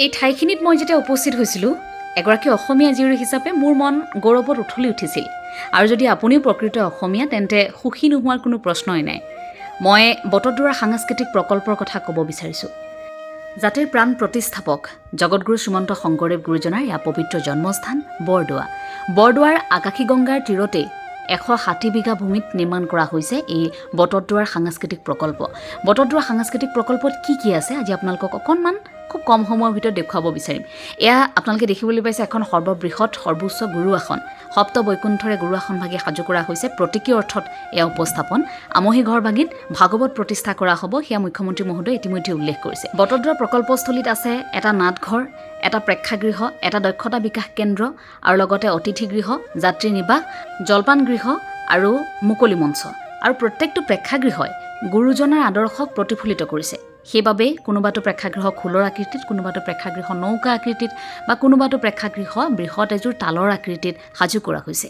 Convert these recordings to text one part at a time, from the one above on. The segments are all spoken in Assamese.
এই ঠাইখিনিত মই যেতিয়া উপস্থিত হৈছিলোঁ, এগৰাকী অসমীয়া জীয়ৰী হিচাপে মোৰ মন গৌৰৱত উঠলি উঠিছিল। আৰু যদি আপুনিও প্ৰকৃত অসমীয়া, তেন্তে সুখী নোহোৱাৰ কোনো প্ৰশ্নই নাই। মই বটদ্ৰৱাৰ সাংস্কৃতিক প্ৰকল্পৰ কথা ক'ব বিচাৰিছোঁ। জাতিৰ প্ৰাণ প্ৰতিষ্ঠাপক জগতগুৰু শ্ৰীমন্ত শংকৰদেৱ গুৰুজনাৰ এয়া পবিত্ৰ জন্মস্থান বৰদোৱা। বৰদোৱাৰ আকাশী গংগাৰ তীৰতে 160 বিঘা ভূমিত নিৰ্মাণ কৰা হৈছে এই বটদ্ৰৱাৰ সাংস্কৃতিক প্ৰকল্প। বটদ্ৰৱাৰ সাংস্কৃতিক প্ৰকল্পত কি কি আছে আজি আপোনালোকক অকণমান খুব কম সময়ৰ ভিতৰত দেখুৱাব বিচাৰিম। এয়া আপোনালোকে দেখিবলৈ পাইছে এখন সৰ্ববৃহৎ সৰ্বোচ্চ গুৰু আসন, সপ্ত বৈকুণ্ঠৰে গুৰু আসন ভাগি সাজু কৰা হৈছে। প্ৰতীকী অৰ্থত এয়া উপস্থাপন। আমহী ঘৰ ভাগিত ভাগৱত প্ৰতিষ্ঠা কৰা হ'ব, সেয়া মুখ্যমন্ত্ৰী মহোদয়ে ইতিমধ্যে উল্লেখ কৰিছে। বটদ্ৰৱা প্ৰকল্পস্থলীত আছে এটা নাটঘৰ, এটা প্ৰেক্ষাগৃহ, এটা দক্ষতা বিকাশ কেন্দ্ৰ আৰু লগতে অতিথিগৃহ, যাত্ৰী নিবাস, জলপান গৃহ আৰু মুকলি মঞ্চ। আৰু প্ৰত্যেকটো প্ৰেক্ষাগৃহই গুৰুজনাৰ আদৰ্শক প্ৰতিফলিত কৰিছে। সেইবাবে কোনোবাটো প্ৰেক্ষাগৃহ খোলৰ আকৃতিত, কোনোবাটো প্ৰেক্ষাগৃহ নৌকা আকৃতিত বা কোনোবাটো প্ৰেক্ষাগৃহ বৃহৎ এযোৰ তালৰ আকৃতিত সাজু কৰা হৈছে।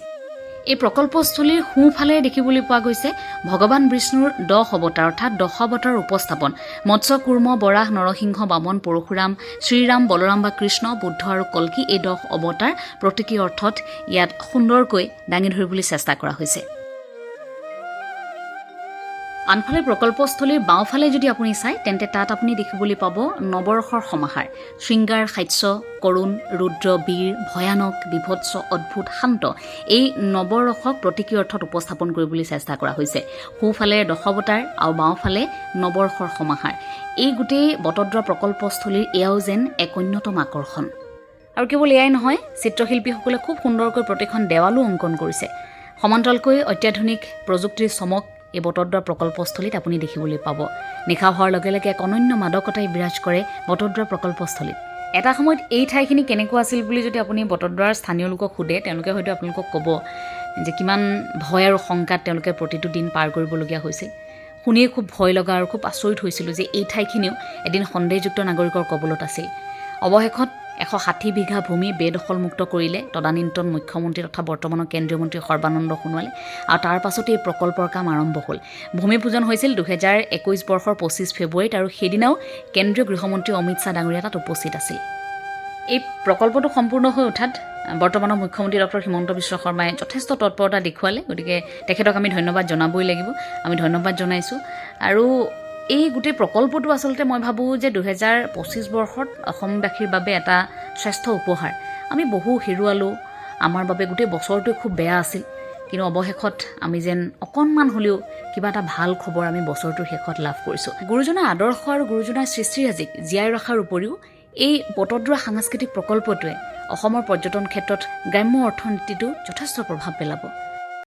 এই প্ৰকল্পস্থলীৰ সোঁফালে দেখিবলৈ পোৱা গৈছে ভগৱান বিষ্ণুৰ 10 অৱতাৰ অৰ্থাৎ 10 অৱতাৰৰ উপস্থাপন। মৎস্য, কুৰ্ম, বৰাহ, নৰসিংহ, বামন, পৰশুৰাম, শ্ৰীৰাম, বলৰাম বা কৃষ্ণ, বুদ্ধ আৰু কল্কি, এই 10 অৱতাৰ প্ৰতীকী অৰ্থত ইয়াত সুন্দৰকৈ দাঙি ধৰিবলৈ চেষ্টা কৰা হৈছে। আনফালে প্ৰকল্পস্থলীৰ বাওঁফালে যদি আপুনি চায়, তেন্তে তাত আপুনি দেখিবলৈ পাব নৱৰসৰ সমাহাৰ। শৃংগাৰ, হাস্য, কৰুণ, ৰুদ্ৰ, বীৰ, ভয়ানক, বিভৎস, অদ্ভুত, শান্ত, এই নৱৰসক প্ৰতীকী অৰ্থত উপস্থাপন কৰিবলৈ চেষ্টা কৰা হৈছে। সোঁফালে 10 অৱতাৰ আৰু বাওঁফালে নৱৰসৰ সমাহাৰ। এই গোটেই বটদ্ৰৱা প্ৰকল্পস্থলীৰ এয়াও যেন এক অন্যতম আকৰ্ষণ। আৰু কেৱল এয়াই নহয়, চিত্ৰশিল্পীসকলে খুব সুন্দৰকৈ প্ৰতিখন দেৱালো অংকন কৰিছে। সমান্তৰালকৈ অত্যাধুনিক প্ৰযুক্তিৰ চমক এই বটদ্ৰৱা প্ৰকল্পস্থলীত আপুনি দেখিবলৈ পাব। নিশা হোৱাৰ লগে লগে এক অনন্য মাদকতাই বিৰাজ কৰে বটদ্ৰৱা প্ৰকল্পস্থলীত। এটা সময়ত এই ঠাইখিনি কেনেকুৱা আছিল বুলি যদি আপুনি বটদ্ৰৱাৰ স্থানীয় লোকক সোধে, তেওঁলোকে হয়তো আপোনালোকক ক'ব যে কিমান ভয় আৰু শংকাত তেওঁলোকে প্ৰতিটো দিন পাৰ কৰিবলগীয়া হৈছিল। শুনিয়ে খুব ভয় লগা আৰু খুব আচৰিত হৈছিলোঁ যে এই ঠাইখিনিও এদিন সন্দেহযুক্ত নাগৰিকৰ কবলত আছিল। অৱশেষত 160 বিঘা ভূমি বেদখলমুক্ত কৰিলে তদানীন্তন মুখ্যমন্ত্ৰী তথা বৰ্তমানৰ কেন্দ্ৰীয় মন্ত্ৰী সৰ্বানন্দ সোণোৱালে, আৰু তাৰ পাছতে এই প্ৰকল্পৰ কাম আৰম্ভ হ'ল। ভূমি পূজন হৈছিল 2021 বৰ্ষৰ 25 ফেব্ৰুৱাৰীত, আৰু সেইদিনাও কেন্দ্ৰীয় গৃহমন্ত্ৰী অমিত শ্বাহ ডাঙৰীয়া তাত উপস্থিত আছিল। এই প্ৰকল্পটো সম্পূৰ্ণ হৈ উঠাত বৰ্তমানৰ মুখ্যমন্ত্ৰী ডক্টৰ হিমন্ত বিশ্ব শৰ্মাই যথেষ্ট তৎপৰতা দেখুৱালে, গতিকে তেখেতক আমি ধন্যবাদ জনাবই লাগিব। আমি ধন্যবাদ জনাইছোঁ। আৰু এই গোটেই প্ৰকল্পটো আচলতে মই ভাবোঁ যে 2025 বৰ্ষত অসমবাসীৰ বাবে এটা শ্ৰেষ্ঠ উপহাৰ। আমি বহু হেৰুৱালোঁ, আমাৰ বাবে গোটেই বছৰটোৱে খুব বেয়া আছিল, কিন্তু অৱশেষত আমি যেন অকণমান হ'লেও কিবা এটা ভাল খবৰ আমি বছৰটোৰ শেষত লাভ কৰিছোঁ। গুৰুজনাৰ আদৰ্শ আৰু গুৰুজনাৰ সৃষ্টিৰাজিক জীয়াই ৰখাৰ উপৰিও এই বটদ্ৰৱা সাংস্কৃতিক প্ৰকল্পটোৱে অসমৰ পৰ্যটন ক্ষেত্ৰত গ্ৰাম্য অৰ্থনীতিটো যথেষ্ট প্ৰভাৱ পেলাব।